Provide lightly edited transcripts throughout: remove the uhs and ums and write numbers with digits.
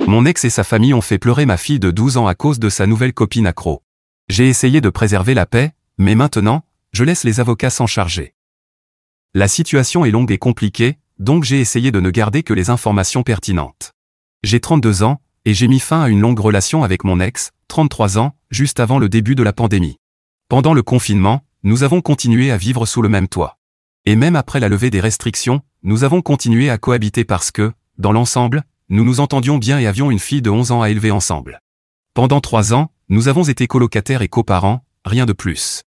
Mon ex et sa famille ont fait pleurer ma fille de 12 ans à cause de sa nouvelle copine accro. J'ai essayé de préserver la paix, mais maintenant, je laisse les avocats s'en charger. La situation est longue et compliquée, donc j'ai essayé de ne garder que les informations pertinentes. J'ai 32 ans, et j'ai mis fin à une longue relation avec mon ex, 33 ans, juste avant le début de la pandémie. Pendant le confinement, nous avons continué à vivre sous le même toit. Et même après la levée des restrictions, nous avons continué à cohabiter parce que, dans l'ensemble, nous nous entendions bien et avions une fille de 11 ans à élever ensemble. Pendant 3 ans, nous avons été colocataires et coparents, rien de plus.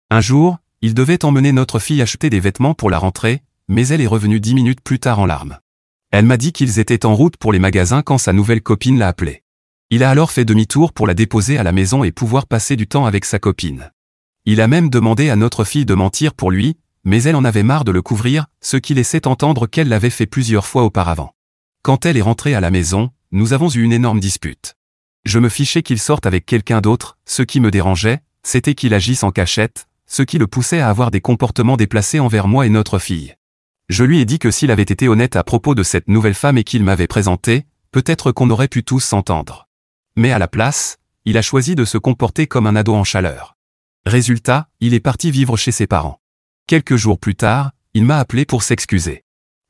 Un jour, il devait emmener notre fille acheter des vêtements pour la rentrée, mais elle est revenue 10 minutes plus tard en larmes. Elle m'a dit qu'ils étaient en route pour les magasins quand sa nouvelle copine l'a appelée. Il a alors fait demi-tour pour la déposer à la maison et pouvoir passer du temps avec sa copine. Il a même demandé à notre fille de mentir pour lui, mais elle en avait marre de le couvrir, ce qui laissait entendre qu'elle l'avait fait plusieurs fois auparavant. Quand elle est rentrée à la maison, nous avons eu une énorme dispute. Je me fichais qu'il sorte avec quelqu'un d'autre, ce qui me dérangeait, c'était qu'il agisse en cachette, ce qui le poussait à avoir des comportements déplacés envers moi et notre fille. Je lui ai dit que s'il avait été honnête à propos de cette nouvelle femme et qu'il m'avait présentée, peut-être qu'on aurait pu tous s'entendre. Mais à la place, il a choisi de se comporter comme un ado en chaleur. Résultat, il est parti vivre chez ses parents. Quelques jours plus tard, il m'a appelé pour s'excuser.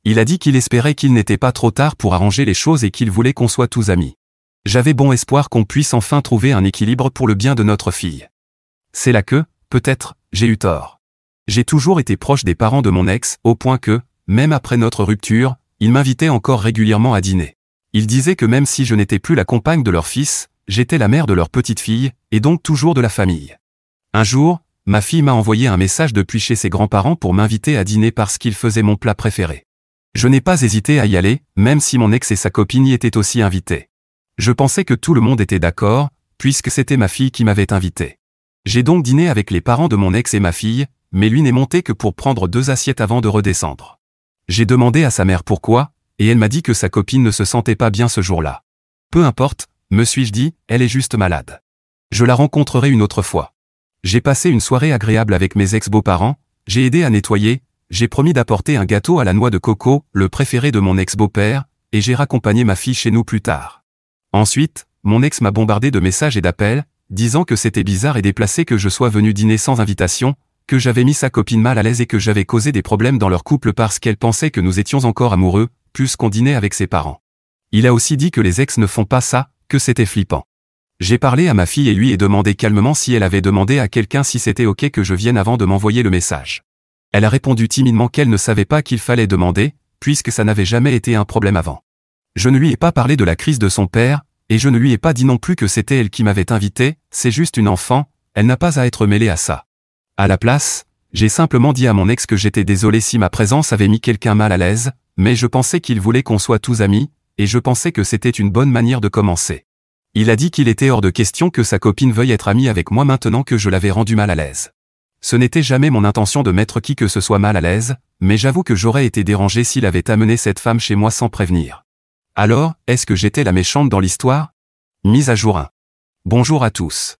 Il a dit qu'il espérait qu'il n'était pas trop tard pour arranger les choses et qu'il voulait qu'on soit tous amis. J'avais bon espoir qu'on puisse enfin trouver un équilibre pour le bien de notre fille. C'est là que, peut-être, j'ai eu tort. J'ai toujours été proche des parents de mon ex, au point que, même après notre rupture, ils m'invitaient encore régulièrement à dîner. Ils disaient que même si je n'étais plus la compagne de leur fils, j'étais la mère de leur petite fille, et donc toujours de la famille. Un jour, ma fille m'a envoyé un message depuis chez ses grands-parents pour m'inviter à dîner parce qu'ils faisaient mon plat préféré. Je n'ai pas hésité à y aller, même si mon ex et sa copine y étaient aussi invités. Je pensais que tout le monde était d'accord, puisque c'était ma fille qui m'avait invité. J'ai donc dîné avec les parents de mon ex et ma fille, mais lui n'est monté que pour prendre 2 assiettes avant de redescendre. J'ai demandé à sa mère pourquoi, et elle m'a dit que sa copine ne se sentait pas bien ce jour-là. Peu importe, me suis-je dit, elle est juste malade. Je la rencontrerai une autre fois. J'ai passé une soirée agréable avec mes ex-beaux-parents, j'ai aidé à nettoyer, j'ai promis d'apporter un gâteau à la noix de coco, le préféré de mon ex-beau-père, et j'ai raccompagné ma fille chez nous plus tard. Ensuite, mon ex m'a bombardé de messages et d'appels, disant que c'était bizarre et déplacé que je sois venu dîner sans invitation, que j'avais mis sa copine mal à l'aise et que j'avais causé des problèmes dans leur couple parce qu'elle pensait que nous étions encore amoureux, plus qu'on dînait avec ses parents. Il a aussi dit que les ex ne font pas ça, que c'était flippant. J'ai parlé à ma fille et lui ai demandé calmement si elle avait demandé à quelqu'un si c'était ok que je vienne avant de m'envoyer le message. Elle a répondu timidement qu'elle ne savait pas qu'il fallait demander, puisque ça n'avait jamais été un problème avant. Je ne lui ai pas parlé de la crise de son père, et je ne lui ai pas dit non plus que c'était elle qui m'avait invité, c'est juste une enfant, elle n'a pas à être mêlée à ça. À la place, j'ai simplement dit à mon ex que j'étais désolé si ma présence avait mis quelqu'un mal à l'aise, mais je pensais qu'il voulait qu'on soit tous amis, et je pensais que c'était une bonne manière de commencer. Il a dit qu'il était hors de question que sa copine veuille être amie avec moi maintenant que je l'avais rendu mal à l'aise. Ce n'était jamais mon intention de mettre qui que ce soit mal à l'aise, mais j'avoue que j'aurais été dérangé s'il avait amené cette femme chez moi sans prévenir. Alors, est-ce que j'étais la méchante dans l'histoire? Mise à jour 1. Bonjour à tous.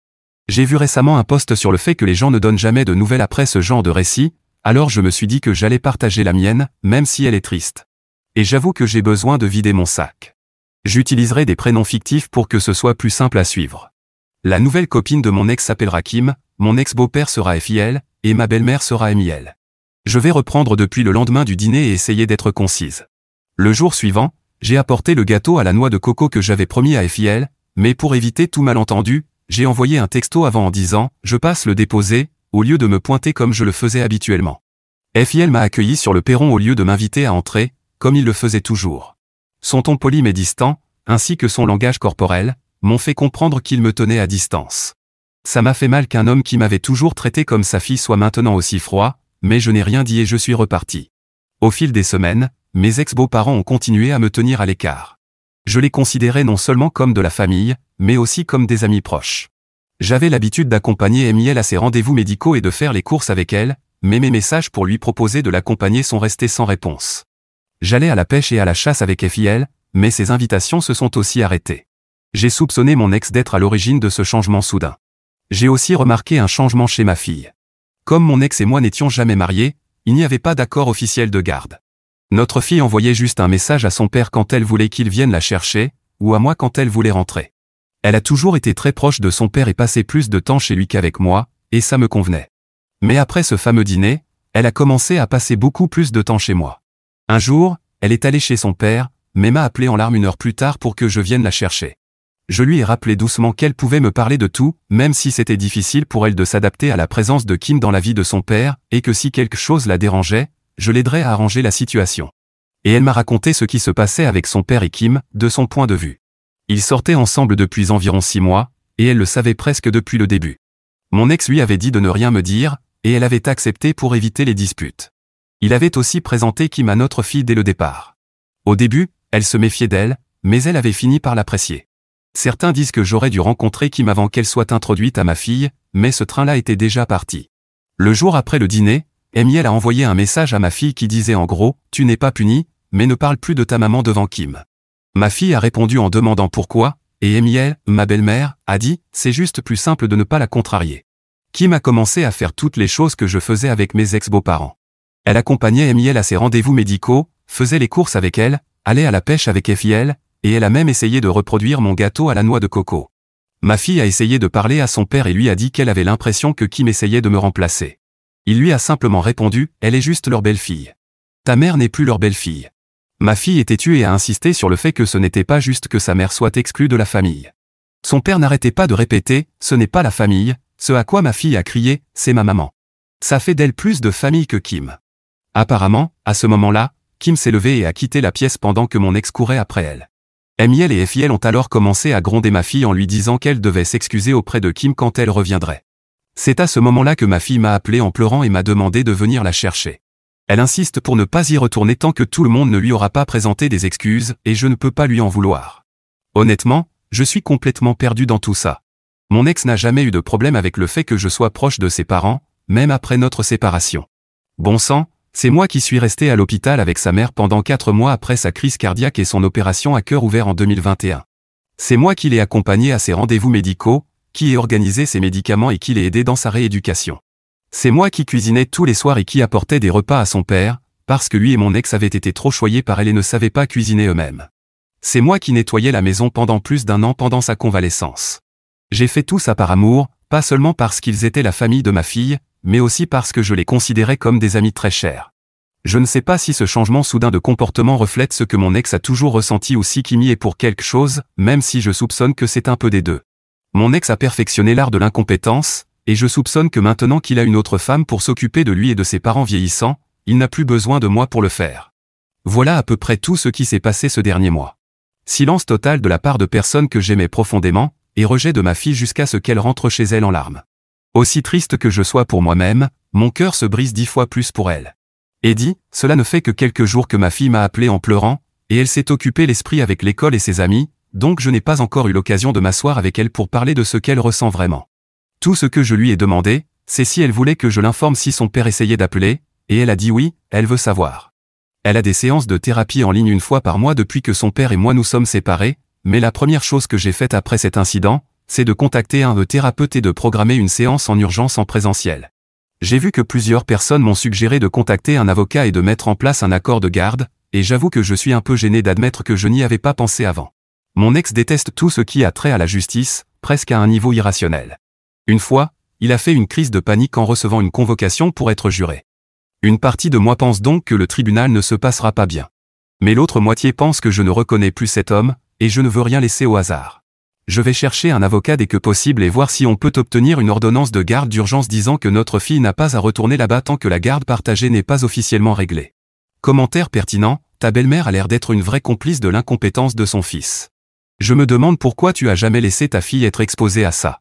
J'ai vu récemment un post sur le fait que les gens ne donnent jamais de nouvelles après ce genre de récit, alors je me suis dit que j'allais partager la mienne, même si elle est triste. Et j'avoue que j'ai besoin de vider mon sac. J'utiliserai des prénoms fictifs pour que ce soit plus simple à suivre. La nouvelle copine de mon ex s'appellera Kim, mon ex-beau-père sera FIL, et ma belle-mère sera MIL. Je vais reprendre depuis le lendemain du dîner et essayer d'être concise. Le jour suivant, j'ai apporté le gâteau à la noix de coco que j'avais promis à FIL, mais pour éviter tout malentendu, j'ai envoyé un texto avant en disant « Je passe le déposer », au lieu de me pointer comme je le faisais habituellement. FIL m'a accueilli sur le perron au lieu de m'inviter à entrer, comme il le faisait toujours. Son ton poli mais distant, ainsi que son langage corporel, m'ont fait comprendre qu'il me tenait à distance. Ça m'a fait mal qu'un homme qui m'avait toujours traité comme sa fille soit maintenant aussi froid, mais je n'ai rien dit et je suis reparti. Au fil des semaines, mes ex-beaux-parents ont continué à me tenir à l'écart. Je les considérais non seulement comme de la famille, mais aussi comme des amis proches. J'avais l'habitude d'accompagner MIL à ses rendez-vous médicaux et de faire les courses avec elle, mais mes messages pour lui proposer de l'accompagner sont restés sans réponse. J'allais à la pêche et à la chasse avec FIL, mais ses invitations se sont aussi arrêtées. J'ai soupçonné mon ex d'être à l'origine de ce changement soudain. J'ai aussi remarqué un changement chez ma fille. Comme mon ex et moi n'étions jamais mariés, il n'y avait pas d'accord officiel de garde. Notre fille envoyait juste un message à son père quand elle voulait qu'il vienne la chercher, ou à moi quand elle voulait rentrer. Elle a toujours été très proche de son père et passé plus de temps chez lui qu'avec moi, et ça me convenait. Mais après ce fameux dîner, elle a commencé à passer beaucoup plus de temps chez moi. Un jour, elle est allée chez son père, mais m'a appelé en larmes 1 heure plus tard pour que je vienne la chercher. Je lui ai rappelé doucement qu'elle pouvait me parler de tout, même si c'était difficile pour elle de s'adapter à la présence de Kim dans la vie de son père, et que si quelque chose la dérangeait, je l'aiderais à arranger la situation. Et elle m'a raconté ce qui se passait avec son père et Kim, de son point de vue. Ils sortaient ensemble depuis environ 6 mois, et elle le savait presque depuis le début. Mon ex lui avait dit de ne rien me dire, et elle avait accepté pour éviter les disputes. Il avait aussi présenté Kim à notre fille dès le départ. Au début, elle se méfiait d'elle, mais elle avait fini par l'apprécier. Certains disent que j'aurais dû rencontrer Kim avant qu'elle soit introduite à ma fille, mais ce train-là était déjà parti. Le jour après le dîner, Emiel a envoyé un message à ma fille qui disait en gros « Tu n'es pas puni, mais ne parle plus de ta maman devant Kim ». Ma fille a répondu en demandant pourquoi, et Emiel, ma belle-mère, a dit « C'est juste plus simple de ne pas la contrarier ». Kim a commencé à faire toutes les choses que je faisais avec mes ex-beaux-parents. Elle accompagnait Emiel à ses rendez-vous médicaux, faisait les courses avec elle, allait à la pêche avec Efiel, et elle a même essayé de reproduire mon gâteau à la noix de coco. Ma fille a essayé de parler à son père et lui a dit qu'elle avait l'impression que Kim essayait de me remplacer. Il lui a simplement répondu « Elle est juste leur belle-fille. Ta mère n'est plus leur belle-fille. » Ma fille était tue et a insisté sur le fait que ce n'était pas juste que sa mère soit exclue de la famille. Son père n'arrêtait pas de répéter « Ce n'est pas la famille », ce à quoi ma fille a crié « C'est ma maman. » Ça fait d'elle plus de famille que Kim. Apparemment, à ce moment-là, Kim s'est levée et a quitté la pièce pendant que mon ex courait après elle. Emiel et Efiel ont alors commencé à gronder ma fille en lui disant qu'elle devait s'excuser auprès de Kim quand elle reviendrait. C'est à ce moment-là que ma fille m'a appelé en pleurant et m'a demandé de venir la chercher. Elle insiste pour ne pas y retourner tant que tout le monde ne lui aura pas présenté des excuses, et je ne peux pas lui en vouloir. Honnêtement, je suis complètement perdu dans tout ça. Mon ex n'a jamais eu de problème avec le fait que je sois proche de ses parents, même après notre séparation. Bon sang, c'est moi qui suis resté à l'hôpital avec sa mère pendant 4 mois après sa crise cardiaque et son opération à cœur ouvert en 2021. C'est moi qui l'ai accompagné à ses rendez-vous médicaux, qui ai organisé ses médicaments et qui l'ai aidé dans sa rééducation. C'est moi qui cuisinais tous les soirs et qui apportais des repas à son père, parce que lui et mon ex avaient été trop choyés par elle et ne savaient pas cuisiner eux-mêmes. C'est moi qui nettoyais la maison pendant plus d'1 an pendant sa convalescence. J'ai fait tout ça par amour, pas seulement parce qu'ils étaient la famille de ma fille, mais aussi parce que je les considérais comme des amis très chers. Je ne sais pas si ce changement soudain de comportement reflète ce que mon ex a toujours ressenti ou si Kim y est pour quelque chose, même si je soupçonne que c'est un peu des deux. Mon ex a perfectionné l'art de l'incompétence, et je soupçonne que maintenant qu'il a une autre femme pour s'occuper de lui et de ses parents vieillissants, il n'a plus besoin de moi pour le faire. Voilà à peu près tout ce qui s'est passé ce dernier mois. Silence total de la part de personnes que j'aimais profondément, et rejet de ma fille jusqu'à ce qu'elle rentre chez elle en larmes. Aussi triste que je sois pour moi-même, mon cœur se brise 10 fois plus pour elle. Eddie, cela ne fait que quelques jours que ma fille m'a appelé en pleurant, et elle s'est occupée l'esprit avec l'école et ses amis, donc je n'ai pas encore eu l'occasion de m'asseoir avec elle pour parler de ce qu'elle ressent vraiment. Tout ce que je lui ai demandé, c'est si elle voulait que je l'informe si son père essayait d'appeler, et elle a dit oui, elle veut savoir. Elle a des séances de thérapie en ligne 1 fois par mois depuis que son père et moi nous sommes séparés, mais la première chose que j'ai faite après cet incident, c'est de contacter un thérapeute et de programmer une séance en urgence en présentiel. J'ai vu que plusieurs personnes m'ont suggéré de contacter un avocat et de mettre en place un accord de garde, et j'avoue que je suis un peu gêné d'admettre que je n'y avais pas pensé avant. Mon ex déteste tout ce qui a trait à la justice, presque à un niveau irrationnel. Une fois, il a fait une crise de panique en recevant une convocation pour être juré. Une partie de moi pense donc que le tribunal ne se passera pas bien. Mais l'autre moitié pense que je ne reconnais plus cet homme, et je ne veux rien laisser au hasard. Je vais chercher un avocat dès que possible et voir si on peut obtenir une ordonnance de garde d'urgence disant que notre fille n'a pas à retourner là-bas tant que la garde partagée n'est pas officiellement réglée. Commentaire pertinent, ta belle-mère a l'air d'être une vraie complice de l'incompétence de son fils. Je me demande pourquoi tu as jamais laissé ta fille être exposée à ça.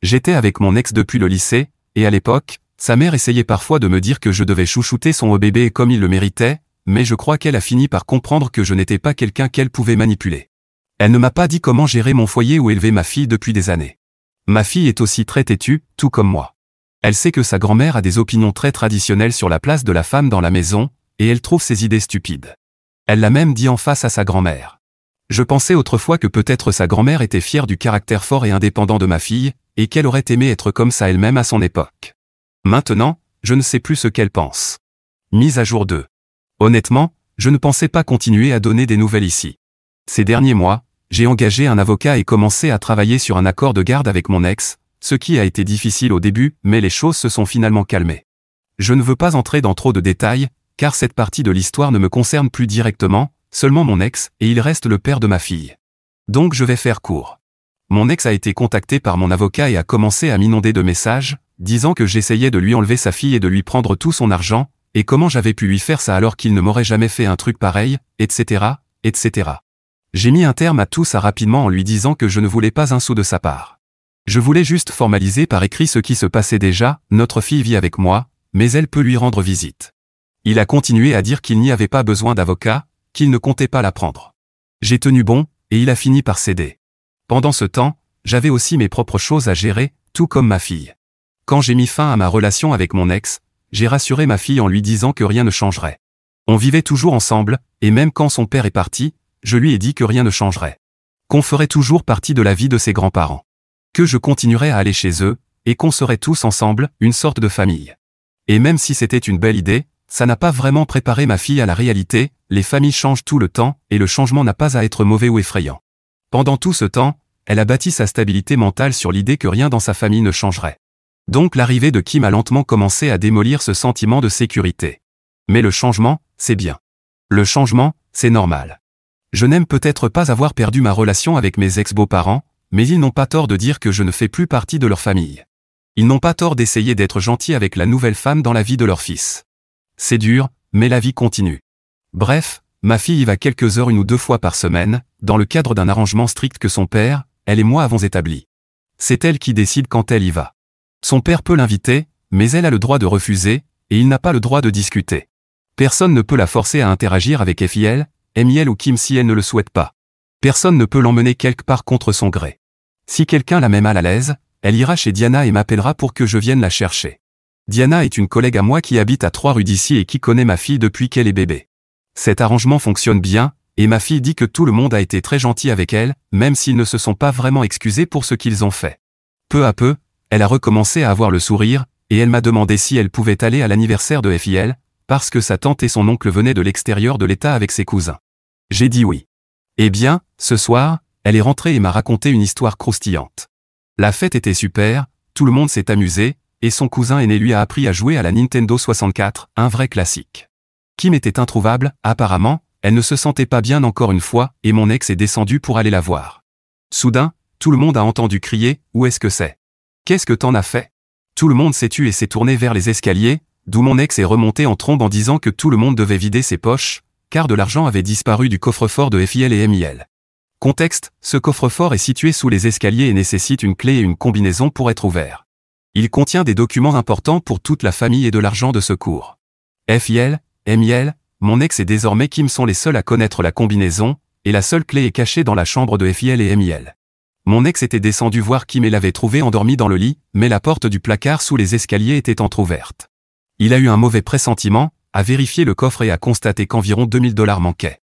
J'étais avec mon ex depuis le lycée, et à l'époque, sa mère essayait parfois de me dire que je devais chouchouter son bébé comme il le méritait, mais je crois qu'elle a fini par comprendre que je n'étais pas quelqu'un qu'elle pouvait manipuler. Elle ne m'a pas dit comment gérer mon foyer ou élever ma fille depuis des années. Ma fille est aussi très têtue, tout comme moi. Elle sait que sa grand-mère a des opinions très traditionnelles sur la place de la femme dans la maison, et elle trouve ses idées stupides. Elle l'a même dit en face à sa grand-mère. Je pensais autrefois que peut-être sa grand-mère était fière du caractère fort et indépendant de ma fille, et qu'elle aurait aimé être comme ça elle-même à son époque. Maintenant, je ne sais plus ce qu'elle pense. Mise à jour 2. Honnêtement, je ne pensais pas continuer à donner des nouvelles ici. Ces derniers mois, J'ai engagé un avocat et commencé à travailler sur un accord de garde avec mon ex, ce qui a été difficile au début, mais les choses se sont finalement calmées. Je ne veux pas entrer dans trop de détails, car cette partie de l'histoire ne me concerne plus directement, seulement mon ex, et il reste le père de ma fille. Donc je vais faire court. Mon ex a été contacté par mon avocat et a commencé à m'inonder de messages, disant que j'essayais de lui enlever sa fille et de lui prendre tout son argent, et comment j'avais pu lui faire ça alors qu'il ne m'aurait jamais fait un truc pareil, etc., etc. J'ai mis un terme à tout ça rapidement en lui disant que je ne voulais pas un sou de sa part. Je voulais juste formaliser par écrit ce qui se passait déjà, notre fille vit avec moi, mais elle peut lui rendre visite. Il a continué à dire qu'il n'y avait pas besoin d'avocat, qu'il ne comptait pas la prendre. J'ai tenu bon, et il a fini par céder. Pendant ce temps, j'avais aussi mes propres choses à gérer, tout comme ma fille. Quand j'ai mis fin à ma relation avec mon ex, j'ai rassuré ma fille en lui disant que rien ne changerait. On vivait toujours ensemble, et même quand son père est parti, je lui ai dit que rien ne changerait. Qu'on ferait toujours partie de la vie de ses grands-parents. Que je continuerais à aller chez eux, et qu'on serait tous ensemble, une sorte de famille. Et même si c'était une belle idée, ça n'a pas vraiment préparé ma fille à la réalité, les familles changent tout le temps, et le changement n'a pas à être mauvais ou effrayant. Pendant tout ce temps, elle a bâti sa stabilité mentale sur l'idée que rien dans sa famille ne changerait. Donc l'arrivée de Kim a lentement commencé à démolir ce sentiment de sécurité. Mais le changement, c'est bien. Le changement, c'est normal. Je n'aime peut-être pas avoir perdu ma relation avec mes ex-beaux-parents, mais ils n'ont pas tort de dire que je ne fais plus partie de leur famille. Ils n'ont pas tort d'essayer d'être gentils avec la nouvelle femme dans la vie de leur fils. C'est dur, mais la vie continue. Bref, ma fille y va quelques heures 1 ou 2 fois par semaine, dans le cadre d'un arrangement strict que son père, elle et moi avons établi. C'est elle qui décide quand elle y va. Son père peut l'inviter, mais elle a le droit de refuser, et il n'a pas le droit de discuter. Personne ne peut la forcer à interagir avec FIL, MIL ou Kim si elle ne le souhaite pas. Personne ne peut l'emmener quelque part contre son gré. Si quelqu'un la met mal à l'aise, elle ira chez Diana et m'appellera pour que je vienne la chercher. Diana est une collègue à moi qui habite à 3 rues d'ici et qui connaît ma fille depuis qu'elle est bébé. Cet arrangement fonctionne bien, et ma fille dit que tout le monde a été très gentil avec elle, même s'ils ne se sont pas vraiment excusés pour ce qu'ils ont fait. Peu à peu, elle a recommencé à avoir le sourire, et elle m'a demandé si elle pouvait aller à l'anniversaire de FIL, parce que sa tante et son oncle venaient de l'extérieur de l'État avec ses cousins. J'ai dit oui. Eh bien, ce soir, elle est rentrée et m'a raconté une histoire croustillante. La fête était super, tout le monde s'est amusé, et son cousin aîné lui a appris à jouer à la Nintendo 64, un vrai classique. Kim était introuvable, apparemment, elle ne se sentait pas bien encore une fois, et mon ex est descendu pour aller la voir. Soudain, tout le monde a entendu crier « Où est-ce que c'est ? Qu'est-ce que t'en as fait ?» Tout le monde s'est tu et s'est tourné vers les escaliers, d'où mon ex est remonté en trombe en disant que tout le monde devait vider ses poches, car de l'argent avait disparu du coffre-fort de FIL et MIL. Contexte, ce coffre-fort est situé sous les escaliers et nécessite une clé et une combinaison pour être ouvert. Il contient des documents importants pour toute la famille et de l'argent de secours. FIL, MIL, mon ex et désormais Kim sont les seuls à connaître la combinaison, et la seule clé est cachée dans la chambre de FIL et MIL. Mon ex était descendu voir Kim et l'avait trouvé endormi dans le lit, mais la porte du placard sous les escaliers était entrouverte. Il a eu un mauvais pressentiment, a vérifié le coffre et a constaté qu'environ 2000 $ manquaient.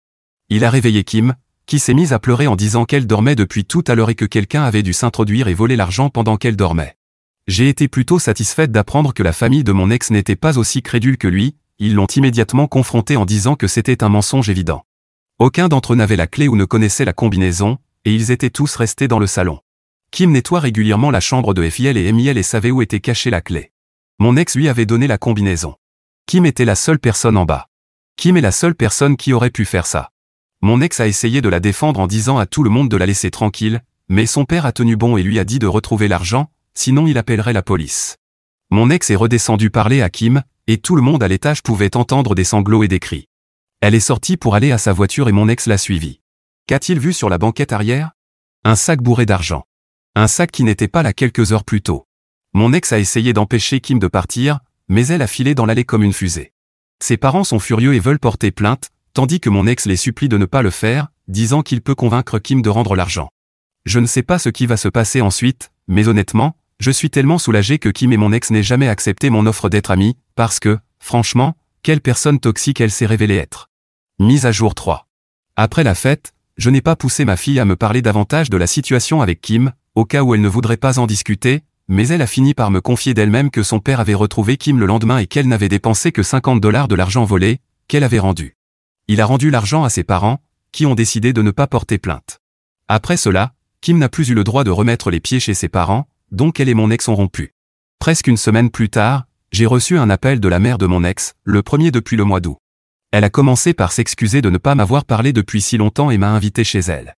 Il a réveillé Kim, qui s'est mise à pleurer en disant qu'elle dormait depuis tout à l'heure et que quelqu'un avait dû s'introduire et voler l'argent pendant qu'elle dormait. J'ai été plutôt satisfaite d'apprendre que la famille de mon ex n'était pas aussi crédule que lui, ils l'ont immédiatement confronté en disant que c'était un mensonge évident. Aucun d'entre eux n'avait la clé ou ne connaissait la combinaison, et ils étaient tous restés dans le salon. Kim nettoie régulièrement la chambre de FIL et MIL et savait où était cachée la clé. Mon ex lui avait donné la combinaison. Kim était la seule personne en bas. Kim est la seule personne qui aurait pu faire ça. Mon ex a essayé de la défendre en disant à tout le monde de la laisser tranquille, mais son père a tenu bon et lui a dit de retrouver l'argent, sinon il appellerait la police. Mon ex est redescendu parler à Kim, et tout le monde à l'étage pouvait entendre des sanglots et des cris. Elle est sortie pour aller à sa voiture et mon ex l'a suivie. Qu'a-t-il vu sur la banquette arrière ? Un sac bourré d'argent. Un sac qui n'était pas là quelques heures plus tôt. Mon ex a essayé d'empêcher Kim de partir, mais elle a filé dans l'allée comme une fusée. Ses parents sont furieux et veulent porter plainte, tandis que mon ex les supplie de ne pas le faire, disant qu'il peut convaincre Kim de rendre l'argent. Je ne sais pas ce qui va se passer ensuite, mais honnêtement, je suis tellement soulagé que Kim et mon ex n'aient jamais accepté mon offre d'être amis, parce que, franchement, quelle personne toxique elle s'est révélée être. Mise à jour 3. Après la fête, je n'ai pas poussé ma fille à me parler davantage de la situation avec Kim, au cas où elle ne voudrait pas en discuter, mais elle a fini par me confier d'elle-même que son père avait retrouvé Kim le lendemain et qu'elle n'avait dépensé que 50 $ de l'argent volé, qu'elle avait rendu. Il a rendu l'argent à ses parents, qui ont décidé de ne pas porter plainte. Après cela, Kim n'a plus eu le droit de remettre les pieds chez ses parents, donc elle et mon ex ont rompu. Presque une semaine plus tard, j'ai reçu un appel de la mère de mon ex, le premier depuis le mois d'août. Elle a commencé par s'excuser de ne pas m'avoir parlé depuis si longtemps et m'a invité chez elle.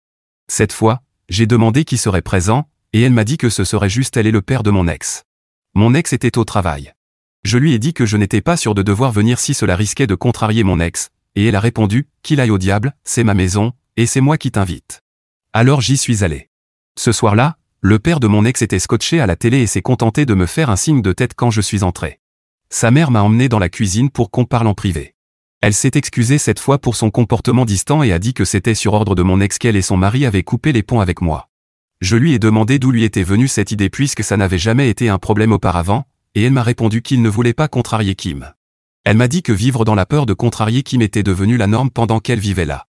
Cette fois, j'ai demandé qui serait présent, et elle m'a dit que ce serait juste elle et le père de mon ex. Mon ex était au travail. Je lui ai dit que je n'étais pas sûr de devoir venir si cela risquait de contrarier mon ex, et elle a répondu, qu'il aille au diable, c'est ma maison, et c'est moi qui t'invite. Alors j'y suis allé. Ce soir-là, le père de mon ex était scotché à la télé et s'est contenté de me faire un signe de tête quand je suis entré. Sa mère m'a emmené dans la cuisine pour qu'on parle en privé. Elle s'est excusée cette fois pour son comportement distant et a dit que c'était sur ordre de mon ex qu'elle et son mari avaient coupé les ponts avec moi. Je lui ai demandé d'où lui était venue cette idée puisque ça n'avait jamais été un problème auparavant, et elle m'a répondu qu'il ne voulait pas contrarier Kim. Elle m'a dit que vivre dans la peur de contrarier Kim était devenu la norme pendant qu'elle vivait là.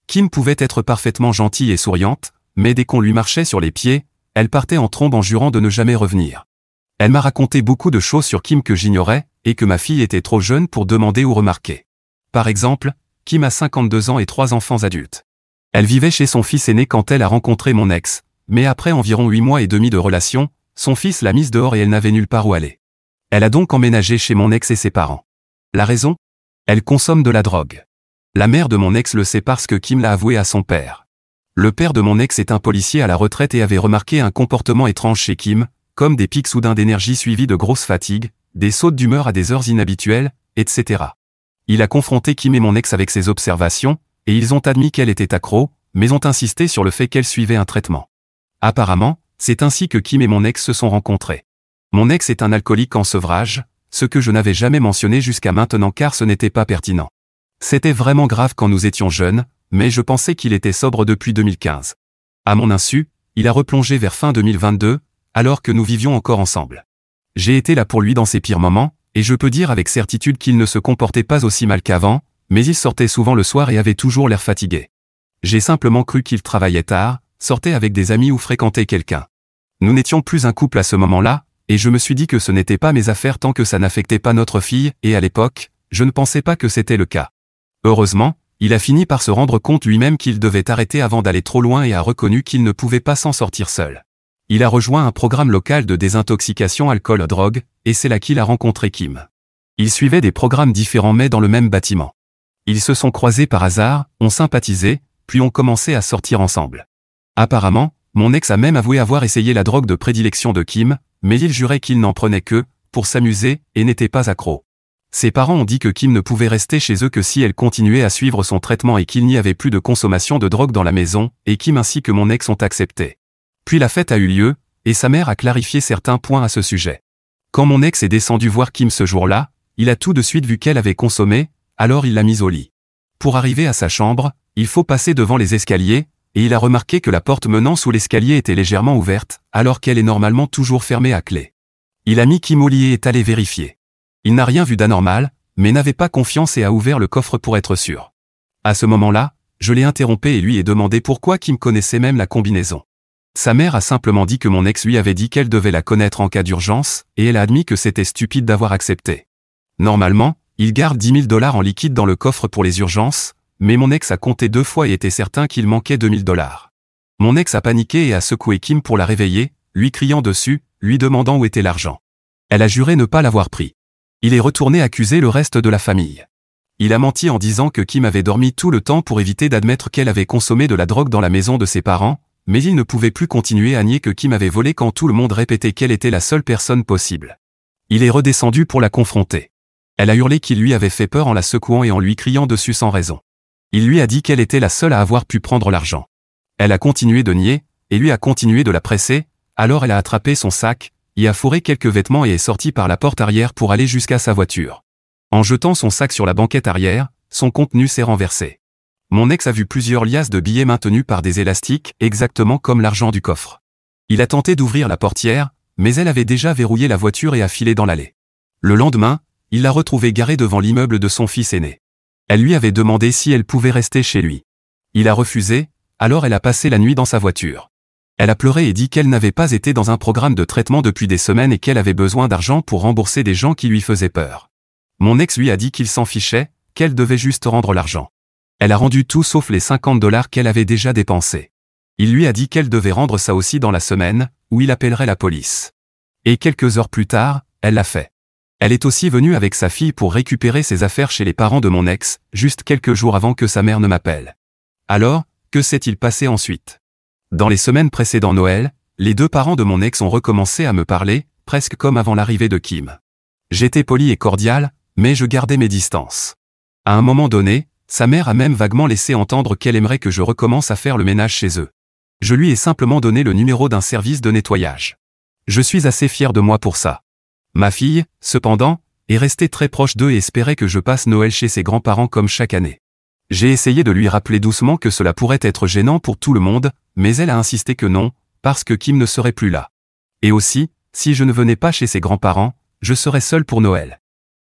Kim pouvait être parfaitement gentille et souriante, mais dès qu'on lui marchait sur les pieds, elle partait en trombe en jurant de ne jamais revenir. Elle m'a raconté beaucoup de choses sur Kim que j'ignorais, et que ma fille était trop jeune pour demander ou remarquer. Par exemple, Kim a 52 ans et 3 enfants adultes. Elle vivait chez son fils aîné quand elle a rencontré mon ex, mais après environ 8 mois et demi de relation, son fils l'a mise dehors et elle n'avait nulle part où aller. Elle a donc emménagé chez mon ex et ses parents. La raison ? Elle consomme de la drogue. La mère de mon ex le sait parce que Kim l'a avoué à son père. Le père de mon ex est un policier à la retraite et avait remarqué un comportement étrange chez Kim, comme des pics soudains d'énergie suivis de grosses fatigues, des sautes d'humeur à des heures inhabituelles, etc. Il a confronté Kim et mon ex avec ces observations, et ils ont admis qu'elle était accro, mais ont insisté sur le fait qu'elle suivait un traitement. Apparemment, c'est ainsi que Kim et mon ex se sont rencontrés. Mon ex est un alcoolique en sevrage, ce que je n'avais jamais mentionné jusqu'à maintenant car ce n'était pas pertinent. C'était vraiment grave quand nous étions jeunes, mais je pensais qu'il était sobre depuis 2015. À mon insu, il a replongé vers fin 2022, alors que nous vivions encore ensemble. J'ai été là pour lui dans ses pires moments, et je peux dire avec certitude qu'il ne se comportait pas aussi mal qu'avant, mais il sortait souvent le soir et avait toujours l'air fatigué. J'ai simplement cru qu'il travaillait tard, sortait avec des amis ou fréquentait quelqu'un. Nous n'étions plus un couple à ce moment-là, et je me suis dit que ce n'était pas mes affaires tant que ça n'affectait pas notre fille, et à l'époque, je ne pensais pas que c'était le cas. Heureusement, il a fini par se rendre compte lui-même qu'il devait arrêter avant d'aller trop loin et a reconnu qu'il ne pouvait pas s'en sortir seul. Il a rejoint un programme local de désintoxication alcool-drogue, et c'est là qu'il a rencontré Kim. Ils suivaient des programmes différents mais dans le même bâtiment. Ils se sont croisés par hasard, ont sympathisé, puis ont commencé à sortir ensemble. Apparemment, mon ex a même avoué avoir essayé la drogue de prédilection de Kim, mais il jurait qu'il n'en prenait que pour s'amuser et n'était pas accro. Ses parents ont dit que Kim ne pouvait rester chez eux que si elle continuait à suivre son traitement et qu'il n'y avait plus de consommation de drogue dans la maison, et Kim ainsi que mon ex ont accepté. Puis la fête a eu lieu, et sa mère a clarifié certains points à ce sujet. Quand mon ex est descendu voir Kim ce jour-là, il a tout de suite vu qu'elle avait consommé, alors il l'a mise au lit. Pour arriver à sa chambre, il faut passer devant les escaliers, et il a remarqué que la porte menant sous l'escalier était légèrement ouverte, alors qu'elle est normalement toujours fermée à clé. Il a mis Kim au lit et est allé vérifier. Il n'a rien vu d'anormal, mais n'avait pas confiance et a ouvert le coffre pour être sûr. À ce moment-là, je l'ai interrompu et lui ai demandé pourquoi Kim connaissait même la combinaison. Sa mère a simplement dit que mon ex lui avait dit qu'elle devait la connaître en cas d'urgence, et elle a admis que c'était stupide d'avoir accepté. Normalement, il garde 10 000 $ en liquide dans le coffre pour les urgences, mais mon ex a compté 2 fois et était certain qu'il manquait 2 000 $. Mon ex a paniqué et a secoué Kim pour la réveiller, lui criant dessus, lui demandant où était l'argent. Elle a juré ne pas l'avoir pris. Il est retourné accuser le reste de la famille. Il a menti en disant que Kim avait dormi tout le temps pour éviter d'admettre qu'elle avait consommé de la drogue dans la maison de ses parents, mais il ne pouvait plus continuer à nier que Kim avait volé quand tout le monde répétait qu'elle était la seule personne possible. Il est redescendu pour la confronter. Elle a hurlé qu'il lui avait fait peur en la secouant et en lui criant dessus sans raison. Il lui a dit qu'elle était la seule à avoir pu prendre l'argent. Elle a continué de nier, et lui a continué de la presser, alors elle a attrapé son sac, y a fourré quelques vêtements et est sortie par la porte arrière pour aller jusqu'à sa voiture. En jetant son sac sur la banquette arrière, son contenu s'est renversé. Mon ex a vu plusieurs liasses de billets maintenus par des élastiques, exactement comme l'argent du coffre. Il a tenté d'ouvrir la portière, mais elle avait déjà verrouillé la voiture et a filé dans l'allée. Le lendemain, il l'a retrouvée garée devant l'immeuble de son fils aîné. Elle lui avait demandé si elle pouvait rester chez lui. Il a refusé, alors elle a passé la nuit dans sa voiture. Elle a pleuré et dit qu'elle n'avait pas été dans un programme de traitement depuis des semaines et qu'elle avait besoin d'argent pour rembourser des gens qui lui faisaient peur. Mon ex lui a dit qu'il s'en fichait, qu'elle devait juste rendre l'argent. Elle a rendu tout sauf les 50 $ qu'elle avait déjà dépensés. Il lui a dit qu'elle devait rendre ça aussi dans la semaine, où il appellerait la police. Et quelques heures plus tard, elle l'a fait. Elle est aussi venue avec sa fille pour récupérer ses affaires chez les parents de mon ex, juste quelques jours avant que sa mère ne m'appelle. Alors, que s'est-il passé ensuite? Dans les semaines précédant Noël, les deux parents de mon ex ont recommencé à me parler, presque comme avant l'arrivée de Kim. J'étais poli et cordial, mais je gardais mes distances. À un moment donné, sa mère a même vaguement laissé entendre qu'elle aimerait que je recommence à faire le ménage chez eux. Je lui ai simplement donné le numéro d'un service de nettoyage. Je suis assez fier de moi pour ça. Ma fille, cependant, est restée très proche d'eux et espérait que je passe Noël chez ses grands-parents comme chaque année. J'ai essayé de lui rappeler doucement que cela pourrait être gênant pour tout le monde, mais elle a insisté que non, parce que Kim ne serait plus là. Et aussi, si je ne venais pas chez ses grands-parents, je serais seul pour Noël.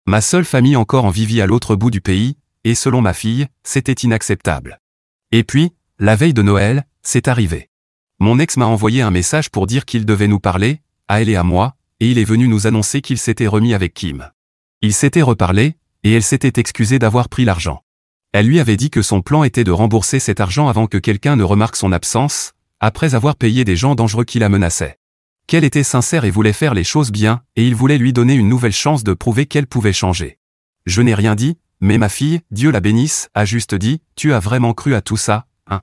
Ma seule famille encore en vivait à l'autre bout du pays, et selon ma fille, c'était inacceptable. Et puis, la veille de Noël, c'est arrivé. Mon ex m'a envoyé un message pour dire qu'il devait nous parler, à elle et à moi, et il est venu nous annoncer qu'il s'était remis avec Kim. Ils s'étaient reparlé, et elle s'était excusée d'avoir pris l'argent. Elle lui avait dit que son plan était de rembourser cet argent avant que quelqu'un ne remarque son absence, après avoir payé des gens dangereux qui la menaçaient. Qu'elle était sincère et voulait faire les choses bien, et il voulait lui donner une nouvelle chance de prouver qu'elle pouvait changer. Je n'ai rien dit, mais ma fille, Dieu la bénisse, a juste dit « Tu as vraiment cru à tout ça, hein ?»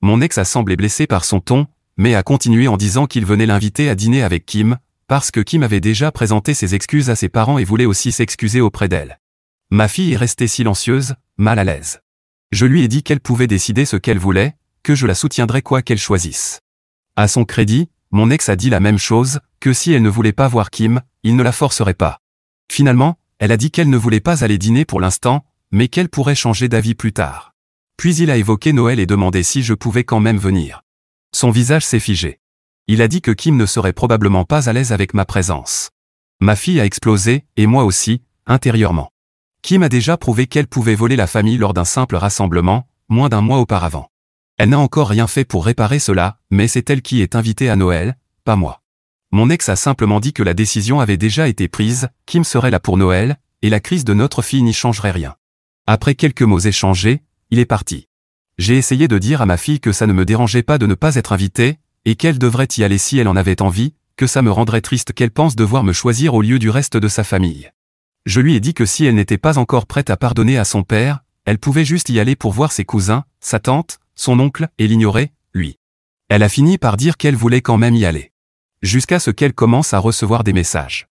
Mon ex a semblé blessé par son ton, mais a continué en disant qu'il venait l'inviter à dîner avec Kim, parce que Kim avait déjà présenté ses excuses à ses parents et voulait aussi s'excuser auprès d'elle. Ma fille est restée silencieuse, mal à l'aise. Je lui ai dit qu'elle pouvait décider ce qu'elle voulait, que je la soutiendrais quoi qu'elle choisisse. À son crédit, mon ex a dit la même chose, que si elle ne voulait pas voir Kim, il ne la forcerait pas. Finalement, elle a dit qu'elle ne voulait pas aller dîner pour l'instant, mais qu'elle pourrait changer d'avis plus tard. Puis il a évoqué Noël et demandé si je pouvais quand même venir. Son visage s'est figé. Il a dit que Kim ne serait probablement pas à l'aise avec ma présence. Ma fille a explosé, et moi aussi, intérieurement. Kim a déjà prouvé qu'elle pouvait voler la famille lors d'un simple rassemblement, moins d'un mois auparavant. Elle n'a encore rien fait pour réparer cela, mais c'est elle qui est invitée à Noël, pas moi. Mon ex a simplement dit que la décision avait déjà été prise, Kim serait là pour Noël, et la crise de notre fille n'y changerait rien. Après quelques mots échangés, il est parti. J'ai essayé de dire à ma fille que ça ne me dérangeait pas de ne pas être invitée, et qu'elle devrait y aller si elle en avait envie, que ça me rendrait triste qu'elle pense devoir me choisir au lieu du reste de sa famille. Je lui ai dit que si elle n'était pas encore prête à pardonner à son père, elle pouvait juste y aller pour voir ses cousins, sa tante, son oncle, et l'ignorer, lui. Elle a fini par dire qu'elle voulait quand même y aller. Jusqu'à ce qu'elle commence à recevoir des messages.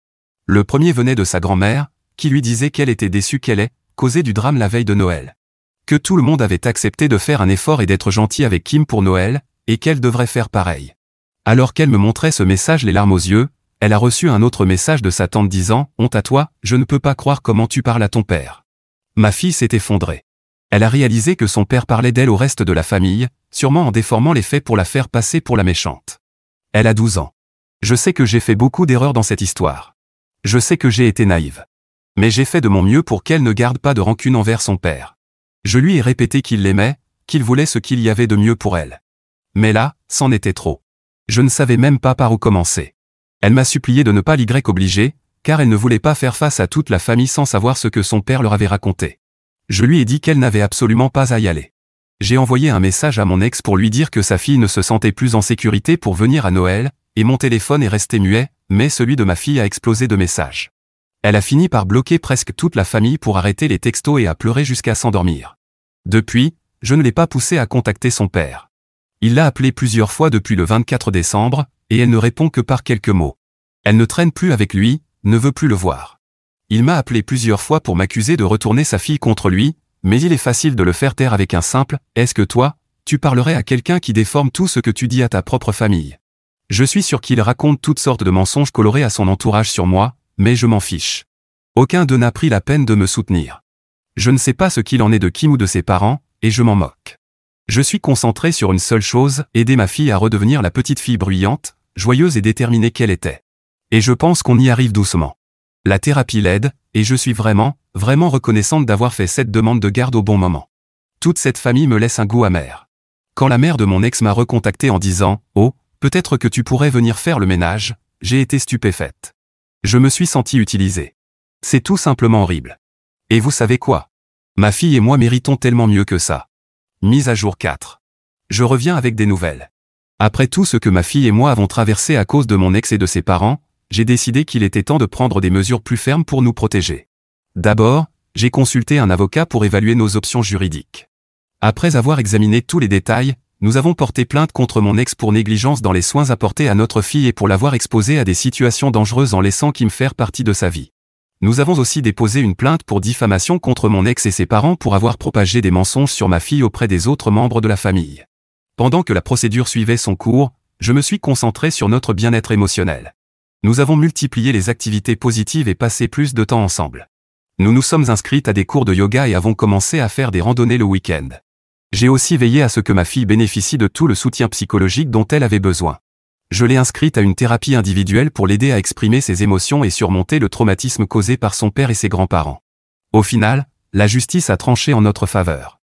Le premier venait de sa grand-mère, qui lui disait qu'elle était déçue qu'elle ait causé du drame la veille de Noël. Que tout le monde avait accepté de faire un effort et d'être gentil avec Kim pour Noël, et qu'elle devrait faire pareil. Alors qu'elle me montrait ce message les larmes aux yeux, elle a reçu un autre message de sa tante disant « Honte à toi, je ne peux pas croire comment tu parles à ton père. » Ma fille s'est effondrée. Elle a réalisé que son père parlait d'elle au reste de la famille, sûrement en déformant les faits pour la faire passer pour la méchante. Elle a 12 ans. Je sais que j'ai fait beaucoup d'erreurs dans cette histoire. Je sais que j'ai été naïve. Mais j'ai fait de mon mieux pour qu'elle ne garde pas de rancune envers son père. Je lui ai répété qu'il l'aimait, qu'il voulait ce qu'il y avait de mieux pour elle. Mais là, c'en était trop. Je ne savais même pas par où commencer. Elle m'a supplié de ne pas l'y obliger, car elle ne voulait pas faire face à toute la famille sans savoir ce que son père leur avait raconté. Je lui ai dit qu'elle n'avait absolument pas à y aller. J'ai envoyé un message à mon ex pour lui dire que sa fille ne se sentait plus en sécurité pour venir à Noël, et mon téléphone est resté muet, mais celui de ma fille a explosé de messages. Elle a fini par bloquer presque toute la famille pour arrêter les textos et à pleurer jusqu'à s'endormir. Depuis, je ne l'ai pas poussée à contacter son père. Il l'a appelée plusieurs fois depuis le 24 décembre, et elle ne répond que par quelques mots. Elle ne traîne plus avec lui, ne veut plus le voir. Il m'a appelé plusieurs fois pour m'accuser de retourner sa fille contre lui, mais il est facile de le faire taire avec un simple « Est-ce que toi, tu parlerais à quelqu'un qui déforme tout ce que tu dis à ta propre famille ?» Je suis sûr qu'il raconte toutes sortes de mensonges colorés à son entourage sur moi, mais je m'en fiche. Aucun d'eux n'a pris la peine de me soutenir. Je ne sais pas ce qu'il en est de Kim ou de ses parents, et je m'en moque. Je suis concentré sur une seule chose, aider ma fille à redevenir la petite fille bruyante, joyeuse et déterminée qu'elle était. Et je pense qu'on y arrive doucement. La thérapie l'aide, et je suis vraiment, vraiment reconnaissante d'avoir fait cette demande de garde au bon moment. Toute cette famille me laisse un goût amer. Quand la mère de mon ex m'a recontacté en disant « Oh, peut-être que tu pourrais venir faire le ménage », j'ai été stupéfaite. Je me suis sentie utilisée. C'est tout simplement horrible. Et vous savez quoi? Ma fille et moi méritons tellement mieux que ça. Mise à jour 4. Je reviens avec des nouvelles. Après tout ce que ma fille et moi avons traversé à cause de mon ex et de ses parents, j'ai décidé qu'il était temps de prendre des mesures plus fermes pour nous protéger. D'abord, j'ai consulté un avocat pour évaluer nos options juridiques. Après avoir examiné tous les détails, nous avons porté plainte contre mon ex pour négligence dans les soins apportés à notre fille et pour l'avoir exposée à des situations dangereuses en laissant Kim faire partie de sa vie. Nous avons aussi déposé une plainte pour diffamation contre mon ex et ses parents pour avoir propagé des mensonges sur ma fille auprès des autres membres de la famille. Pendant que la procédure suivait son cours, je me suis concentré sur notre bien-être émotionnel. Nous avons multiplié les activités positives et passé plus de temps ensemble. Nous nous sommes inscrites à des cours de yoga et avons commencé à faire des randonnées le week-end. J'ai aussi veillé à ce que ma fille bénéficie de tout le soutien psychologique dont elle avait besoin. Je l'ai inscrite à une thérapie individuelle pour l'aider à exprimer ses émotions et surmonter le traumatisme causé par son père et ses grands-parents. Au final, la justice a tranché en notre faveur.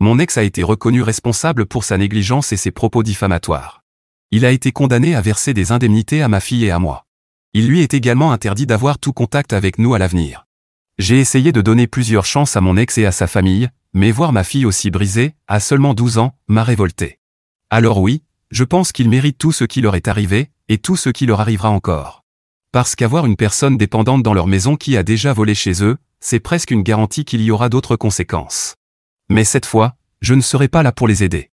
Mon ex a été reconnu responsable pour sa négligence et ses propos diffamatoires. Il a été condamné à verser des indemnités à ma fille et à moi. Il lui est également interdit d'avoir tout contact avec nous à l'avenir. J'ai essayé de donner plusieurs chances à mon ex et à sa famille, mais voir ma fille aussi brisée, à seulement 12 ans, m'a révolté. Alors oui, je pense qu'ils méritent tout ce qui leur est arrivé, et tout ce qui leur arrivera encore. Parce qu'avoir une personne dépendante dans leur maison qui a déjà volé chez eux, c'est presque une garantie qu'il y aura d'autres conséquences. Mais cette fois, je ne serai pas là pour les aider.